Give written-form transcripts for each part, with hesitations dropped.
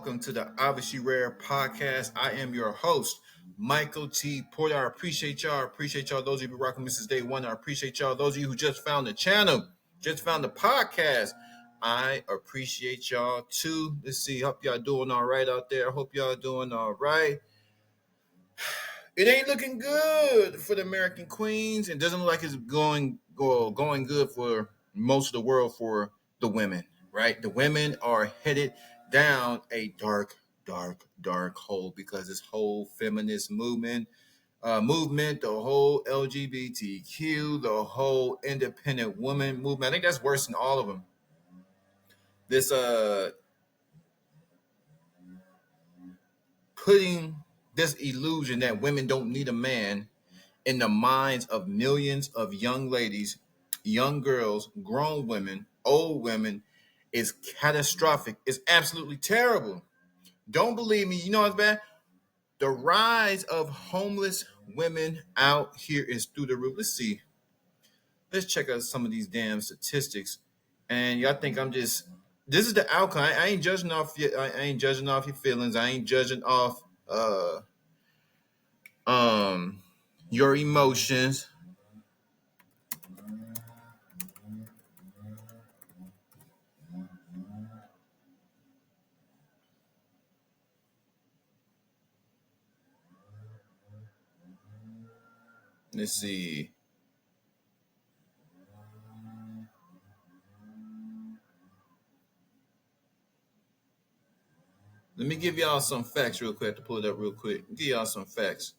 welcome to the Obviously Rare podcast. I am your host, Michael T. Porter. I appreciate y'all. Those of you who rocking Mrs. Day One. I appreciate y'all. Those of you who just found the channel, just found the podcast. I appreciate y'all too. Let's see. Hope y'all doing all right out there. I hope y'all doing all right. It ain't looking good for the American Queens. It doesn't look like it's going good for most of the world for the women, right? The women are headed down a dark hole because this whole feminist movement, the whole LGBTQ, the whole independent woman movement. I think that's worse than all of them. This putting this illusion that women don't need a man in the minds of millions of young ladies, young girls, grown women, old women is catastrophic. It's absolutely terrible. Don't believe me. You know what's bad? The rise of homeless women out here is through the roof. Let's see. Let's check out some of these damn statistics. And y'all think I'm just this is the outcome. I ain't judging off your feelings. I ain't judging off your emotions. Let's see. Let me give y'all some facts real quick. I have to pull it up real quick. Give y'all some facts.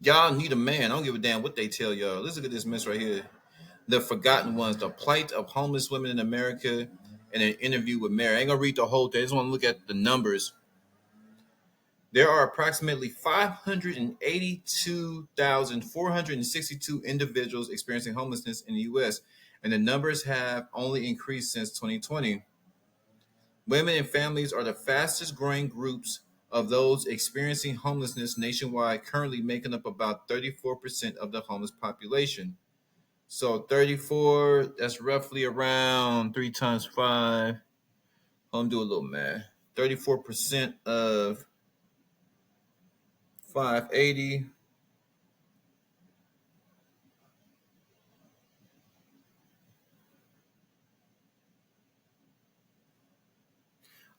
Y'all need a man. I don't give a damn what they tell y'all. Let's look at this mess right here. The Forgotten Ones, the plight of homeless women in America, in an interview with Mary. I ain't gonna read the whole thing. I just want to look at the numbers. There are approximately 582,462 individuals experiencing homelessness in the U.S., and the numbers have only increased since 2020. Women and families are the fastest growing groups of those experiencing homelessness nationwide, currently making up about 34% of the homeless population. So 34, that's roughly around 3 times 5. I'm do a little math. 34% of 580.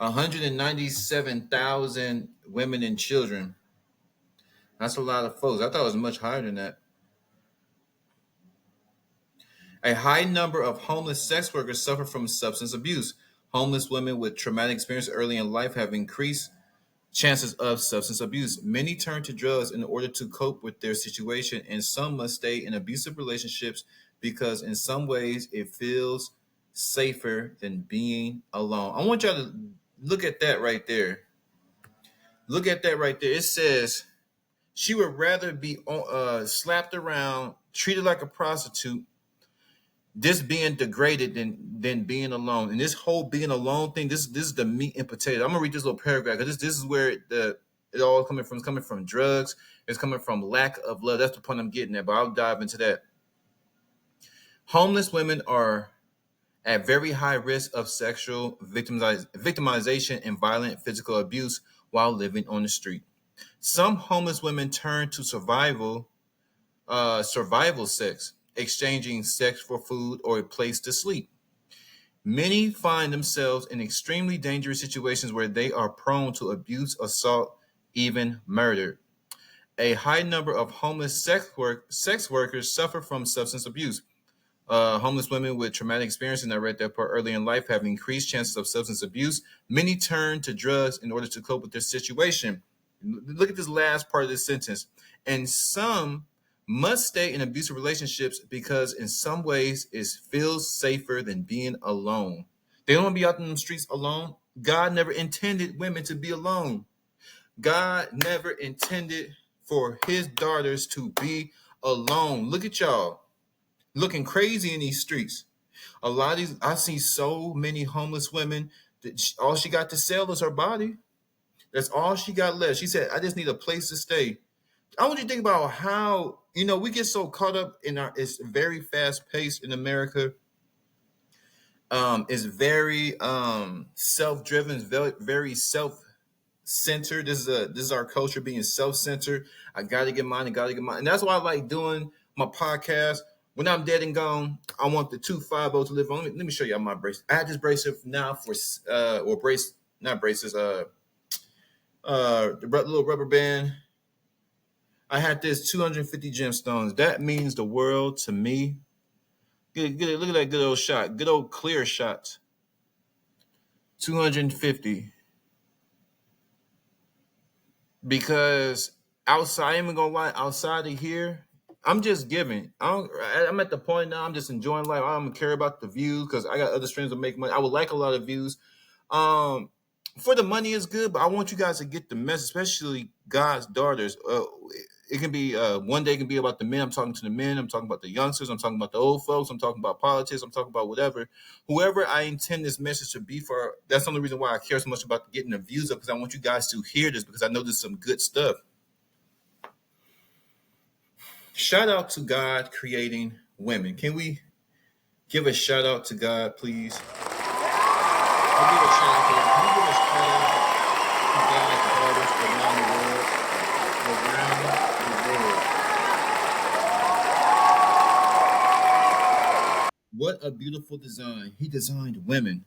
$197,000 women and children. That's a lot of folks. I thought it was much higher than that. A high number of homeless sex workers suffer from substance abuse. Homeless women with traumatic experience early in life have increased chances of substance abuse. Many turn to drugs in order to cope with their situation, and some must stay in abusive relationships because in some ways it feels safer than being alone. I want y'all to look at that right there. Look at that right there. It says she would rather be slapped around, treated like a prostitute, this being degraded than being alone. And this whole being alone thing, this is the meat and potato. I'm gonna read this little paragraph because this is where it all coming from. It's coming from drugs. It's coming from lack of love. That's the point I'm getting at. But I'll dive into that. Homeless women are at very high risk of sexual victimization and violent physical abuse while living on the street. Some homeless women turn to survival sex, exchanging sex for food or a place to sleep. Many find themselves in extremely dangerous situations where they are prone to abuse, assault, even murder. A high number of homeless sex workers suffer from substance abuse. Homeless women with traumatic experience, and I read that part early in life, have increased chances of substance abuse. Many turn to drugs in order to cope with their situation. Look at this last part of this sentence. And some must stay in abusive relationships because in some ways it feels safer than being alone. They don't want to be out in the streets alone. God never intended women to be alone. God never intended for his daughters to be alone. Look at y'all looking crazy in these streets. A lot of these, I see so many homeless women that all she got to sell is her body. That's all she got left. She said, I just need a place to stay. I want you to think about how, we get so caught up in it's very fast paced in America. Is very self-driven, very self-centered. This is our culture being self-centered. I gotta get mine, I gotta get mine. And that's why I like doing my podcast. When I'm dead and gone, I want the 250 to live on. Let me show y'all my bracelet. I had this bracelet now for or brace, not braces, the little rubber band. I had this 250 gemstones. That means the world to me. Look at that good old shot, good old clear shot. 250. Because outside, I'm gonna lie, outside of here, I'm just giving. I'm at the point now. I'm just enjoying life. I don't care about the views because I got other streams that make money. I would like a lot of views. Um, for the money is good, but I want you guys to get the message, especially God's daughters. It can be one day it can be about the men. I'm talking to the men. I'm talking about the youngsters. I'm talking about the old folks. I'm talking about politics. I'm talking about whatever. Whoever I intend this message to be for, that's the only reason why I care so much about getting the views up, because I want you guys to hear this, because I know there's some good stuff. Shout out to God creating women. Can we give a shout out to God, please? I'll give a shout out to God. Can we give a shout out to God's daughters around the world? Around the world. What a beautiful design. He designed women.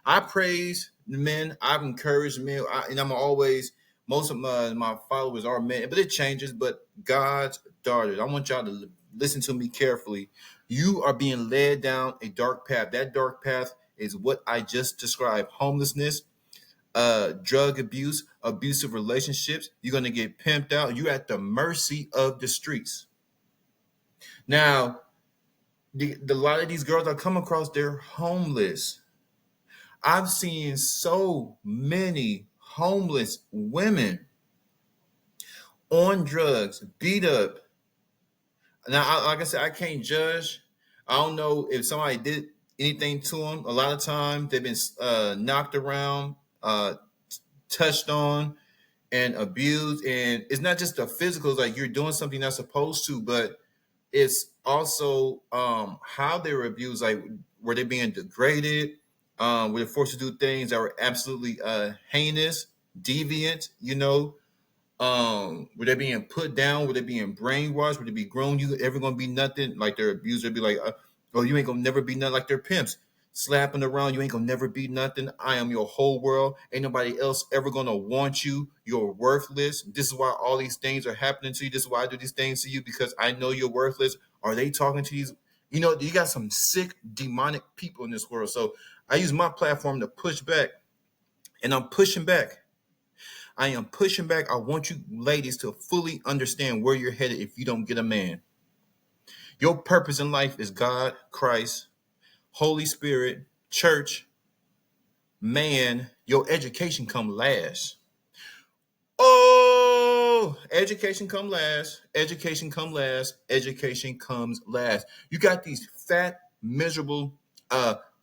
I praise the men. I've encouraged men. And I'm always, most of my followers are men, but it changes. But God's daughters, I want y'all to listen to me carefully. You are being led down a dark path. That dark path is what I just described: homelessness, drug abuse, abusive relationships. You're going to get pimped out. You're at the mercy of the streets. Now, a lot of these girls I come across, they're homeless. I've seen so many homeless women on drugs, beat up. Now, like I said, I can't judge. I don't know if somebody did anything to them. A lot of times they've been knocked around, touched on, and abused. And it's not just the physical, it's like you're doing something not supposed to, but it's also how they were abused. Like, were they being degraded? Were they forced to do things that were absolutely heinous, deviant? Were they being put down? Were they being brainwashed? Would they be grown? You ever gonna be nothing? Like their abuser be like, "Oh, you ain't gonna never be nothing." Like their pimps slapping around, "You ain't gonna never be nothing. I am your whole world. Ain't nobody else ever gonna want you. You're worthless. This is why all these things are happening to you. This is why I do these things to you, because I know you're worthless." Are they talking to these? You got some sick, demonic people in this world. So I use my platform to push back, and I'm pushing back. I am pushing back. I want you ladies to fully understand where you're headed if you don't get a man. Your purpose in life is God, Christ, Holy Spirit, church, man. Your education come last. Oh, education come last. Education come last. Education comes last. You got these fat, miserable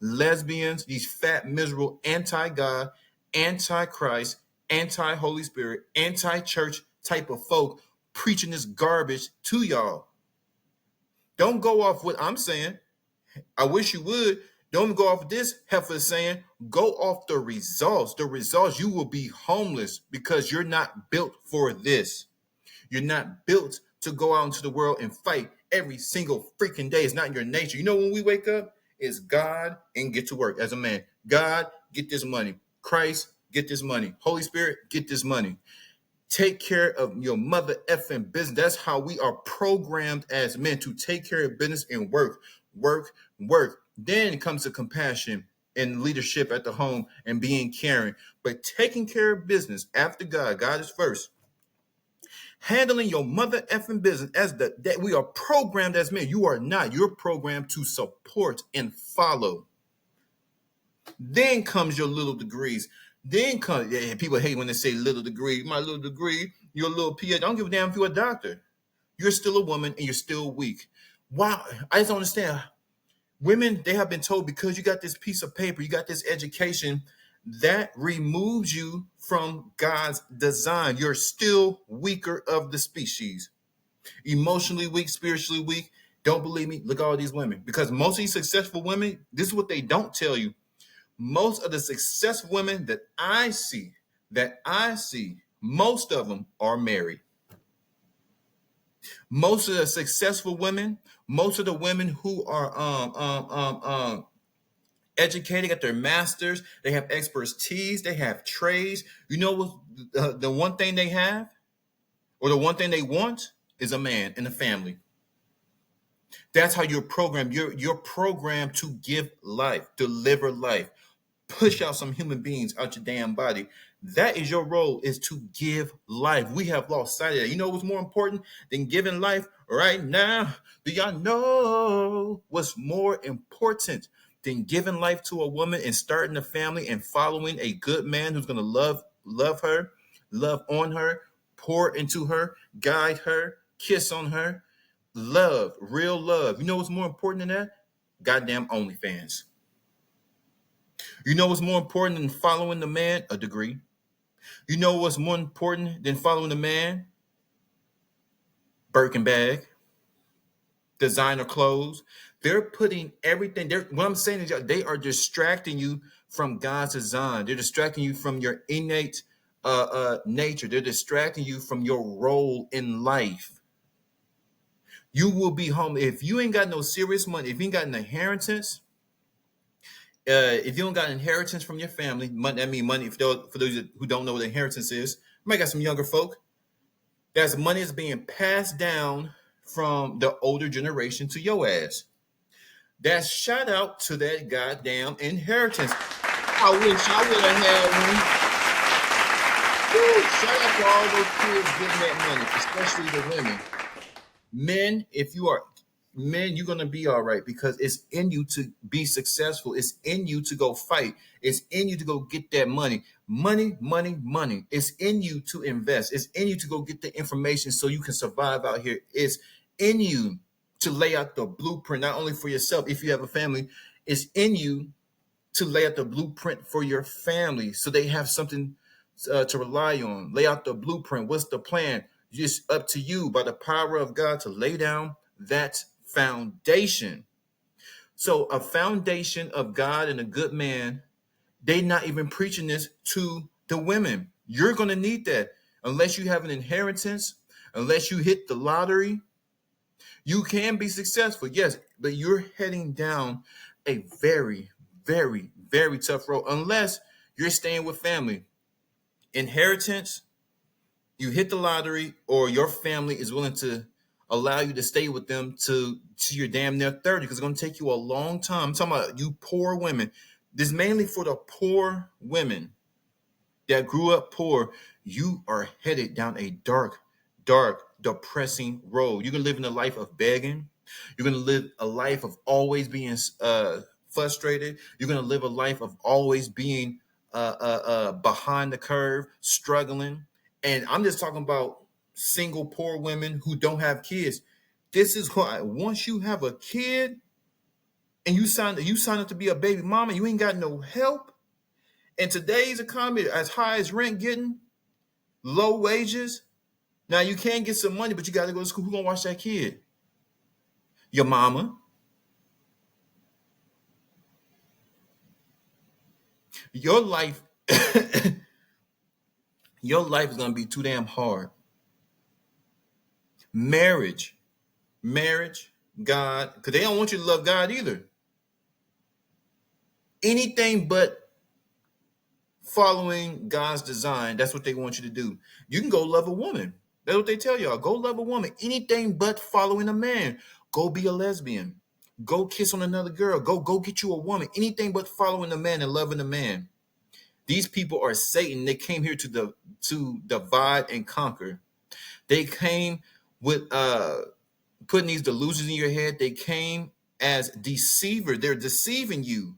lesbians, these fat, miserable anti-God, anti-Christ, anti-Holy Spirit, anti-church type of folk preaching this garbage to y'all. Don't go off what I'm saying. I wish you would. Don't go off this heifer saying. Go off the results. The results, you will be homeless because you're not built for this. You're not built to go out into the world and fight every single freaking day. It's not in your nature. When we wake up, it's God and get to work as a man. God, get this money. Christ, get this money. Holy Spirit, get this money. Take care of your mother effing business. That's how we are programmed as men, to take care of business and work, work, work. Then comes the compassion and leadership at the home and being caring. But taking care of business after God, God is first. Handling your mother effing business as that we are programmed as men. You are not. You're programmed to support and follow. Then comes your little degrees. Then comes, yeah, people hate when they say little degree. My little degree, your little PhD. I don't give a damn if you're a doctor. You're still a woman and you're still weak. Wow, I just don't understand. Women, they have been told, because you got this piece of paper, you got this education, that removes you from God's design. You're still weaker of the species. Emotionally weak, spiritually weak. Don't believe me? Look at all these women. Because most of these successful women, this is what they don't tell you. Most of the successful women that I see, most of them are married. Most of the successful women, most of the women who are educated, got their masters, they have expertise, they have trades. You know what? The one thing they have, or the one thing they want, is a man and a family. That's how you're programmed. You're programmed to give life, deliver life, push out some human beings out your damn body. That is your role, is to give life. We have lost sight of that. You know what's more important than giving life right now? Do y'all know what's more important than giving life to a woman and starting a family and following a good man who's going to love her, love on her, pour into her, guide her, kiss on her, love, real love. You know what's more important than that? Goddamn OnlyFans. You know what's more important than following the man? A degree. You know what's more important than following the man? Birkin bag, designer clothes. They're putting everything. What I'm saying is they are distracting you from God's design. They're distracting you from your innate nature. They're distracting you from your role in life. You will be home if you ain't got no serious money. If you ain't got an inheritance, if you don't got inheritance from your family, money, I mean money. For those who don't know what inheritance is, you might got some younger folk. That's money is being passed down from the older generation to your ass. That's shout out to that goddamn inheritance. I wish I would have had one. Woo, shout out to all those kids getting that money, especially the women. Men, if you are men, you're gonna be all right because it's in you to be successful. It's in you to go fight. It's in you to go get that money. Money, money, money. It's in you to invest. It's in you to go get the information so you can survive out here. It's in you to lay out the blueprint, not only for yourself, if you have a family, it's in you to lay out the blueprint for your family so they have something to rely on. Lay out the blueprint. What's the plan? Just up to you by the power of God to lay down that foundation. So a foundation of God and a good man, they not even preaching this to the women. You're going to need that unless you have an inheritance, unless you hit the lottery. You can be successful, yes, but you're heading down a very, very, very tough road unless you're staying with family. Inheritance, you hit the lottery, or your family is willing to allow you to stay with them to your damn near 30, because it's going to take you a long time. I'm talking about you poor women. This is mainly for the poor women that grew up poor. You are headed down a dark, dark, depressing road. You're going to live in a life of begging. You're going to live a life of always being frustrated. You're going to live a life of always being behind the curve, struggling. And I'm just talking about single poor women who don't have kids. This is why once you have a kid and you sign up to be a baby mama, you ain't got no help. In today's economy, as high as rent getting, low wages. Now you can get some money, but you got to go to school. Who's gonna watch that kid? Your mama. Your life, your life is gonna be too damn hard. Marriage, marriage, God, because they don't want you to love God either. Anything but following God's design. That's what they want you to do. You can go love a woman. That's what they tell y'all. Go love a woman. Anything but following a man. Go be a lesbian. Go kiss on another girl. Go get you a woman. Anything but following a man and loving a man. These people are Satan. They came here to divide and conquer. They came with putting these delusions in your head. They came as deceiver. They're deceiving you.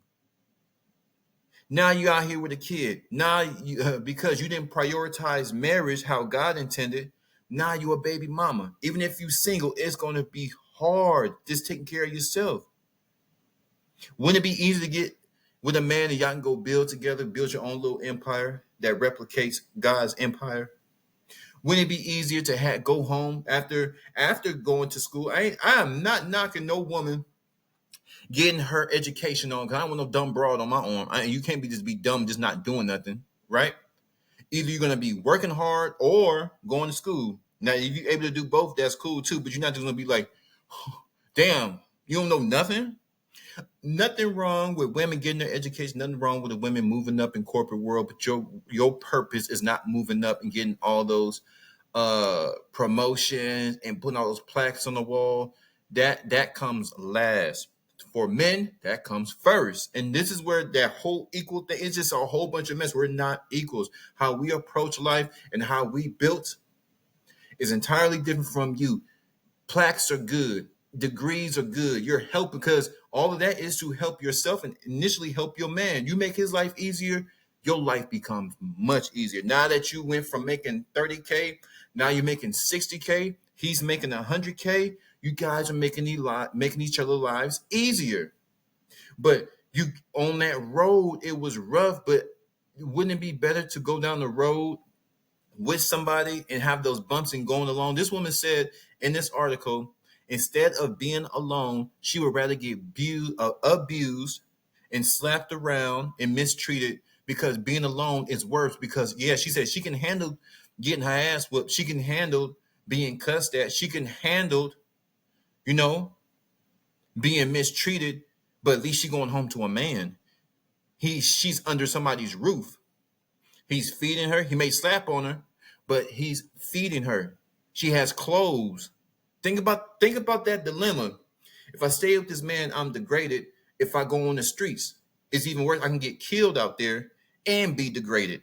Now you out here with a kid. Now you because you didn't prioritize marriage how God intended. Now you a baby mama. Even if you single, it's going to be hard just taking care of yourself. Wouldn't it be easy to get with a man and y'all can go build together, build your own little empire that replicates God's empire? Wouldn't it be easier to go home after going to school? I am not knocking no woman getting her education on, because I don't want no dumb broad on my arm. You can't be dumb just not doing nothing, right? Either you're gonna be working hard or going to school. Now, if you're able to do both, that's cool too. But you're not just gonna be like, damn, you don't know nothing. Nothing wrong with women getting their education. Nothing wrong with the women moving up in corporate world. But your purpose is not moving up and getting all those promotions and putting all those plaques on the wall. That comes last. For men, that comes first. And this is where that whole equal thing is just a whole bunch of mess. We're not equals. How we approach life and how we built is entirely different from you. Plaques are good, degrees are good. You're helping, because all of that is to help yourself and initially help your man. You make his life easier, your life becomes much easier. Now that you went from making 30K, now you're making 60K, he's making 100K. You guys are making each other lives easier. But you on that road, it was rough, but wouldn't it be better to go down the road with somebody and have those bumps and going along? This woman said in this article, instead of being alone, she would rather get abused and slapped around and mistreated, because being alone is worse. Because, yeah, she said she can handle getting her ass whooped. She can handle being cussed at. She can handle, you know, being mistreated, but at least she going home to a man. She's under somebody's roof. He's feeding her. He may slap on her, but he's feeding her. She has clothes. Think about that dilemma. If I stay with this man, I'm degraded. If I go on the streets, it's even worse. I can get killed out there and be degraded.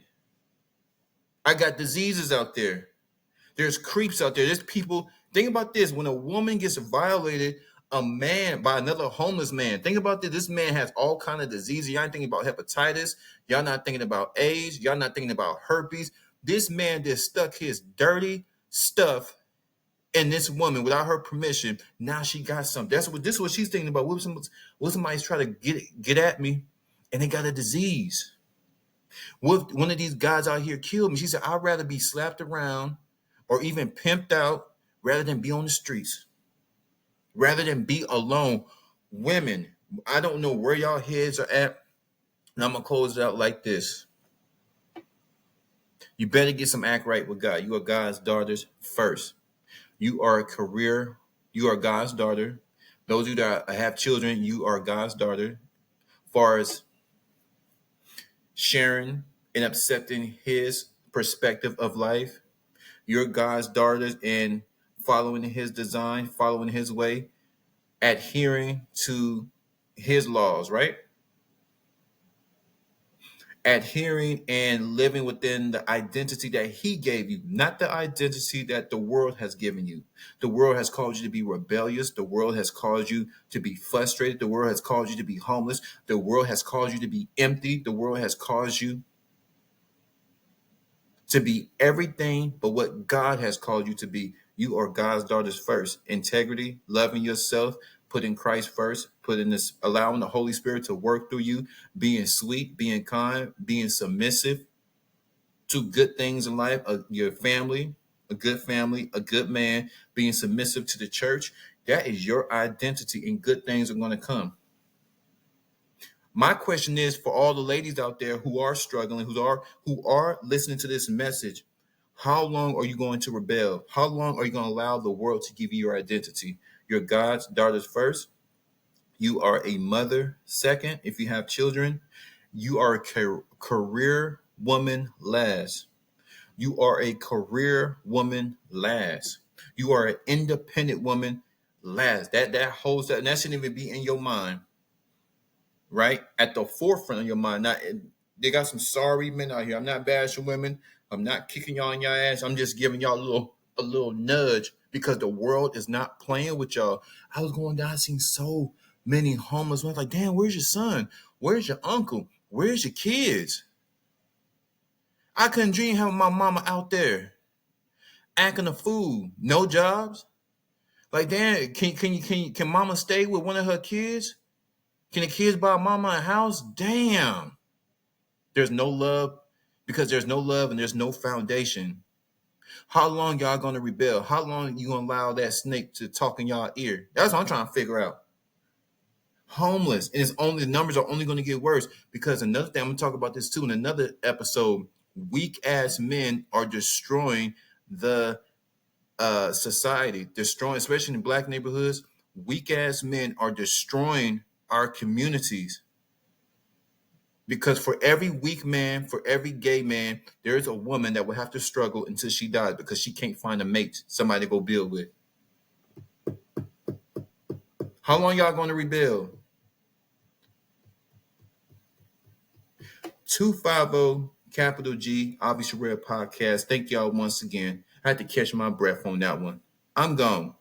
I got diseases out there. There's creeps out there. There's people. Think about this. When a woman gets violated, a man by another homeless man. Think about this. This man has all kind of diseases. Y'all ain't thinking about hepatitis. Y'all not thinking about AIDS. Y'all not thinking about herpes. This man just stuck his dirty stuff in this woman without her permission. Now she got something. This is what she's thinking about. What somebody's trying to get at me, and they got a disease. What if one of these guys out here killed me? She said, I'd rather be slapped around or even pimped out rather than be on the streets, rather than be alone. Women, I don't know where y'all heads are at, and I'm going to close it out like this. You better get some act right with God. You are God's daughters first. You are God's daughter. Those of you that have children, you are God's daughter. As far as sharing and accepting his perspective of life, you're God's daughters in following his design, following his way, adhering to his laws, right? Adhering and living within the identity that he gave you, not the identity that the world has given you. The world has called you to be rebellious. The world has caused you to be frustrated. The world has caused you to be homeless. The world has caused you to be empty. The world has caused you to be everything but what God has called you to be. You are God's daughters first. Integrity, loving yourself, putting Christ first, allowing the Holy Spirit to work through you, being sweet, being kind, being submissive to good things in life, your family, a good man, being submissive to the church. That is your identity, and good things are going to come. My question is for all the ladies out there who are struggling, who are listening to this message, how long are you going to rebel? How long are you going to allow the world to give you your identity? You're God's daughters first. You are a mother second. If you have children, you are a career woman last. You are a career woman last. You are an independent woman last. That holds that, and that shouldn't even be in your mind, right? At the forefront of your mind. Not they got some sorry men out here. I'm not bashing women. I'm not kicking y'all in your ass. I'm just giving y'all a little nudge, because the world is not playing with y'all. I was going down, seeing so many homeless women. Like, damn, where's your son? Where's your uncle? Where's your kids? I couldn't dream having my mama out there acting a fool, no jobs. Like, damn, can mama stay with one of her kids? Can the kids buy mama a house? Damn. There's no love, because there's no love and there's no foundation. How long y'all gonna rebel? How long you gonna allow that snake to talk in y'all ear? That's what I'm trying to figure out. Homeless, and it's only the numbers are only going to get worse because another thing I'm going to talk about this too in another episode. Weak ass men are destroying the society, destroying, especially in black neighborhoods. Weak ass men are destroying our communities because for every weak man, for every gay man, there is a woman that will have to struggle until she dies because she can't find a mate, somebody to go build with. How long y'all going to rebuild? 250 capital G, Obviously Rare Podcast. Thank y'all once again. I had to catch my breath on that one. I'm gone.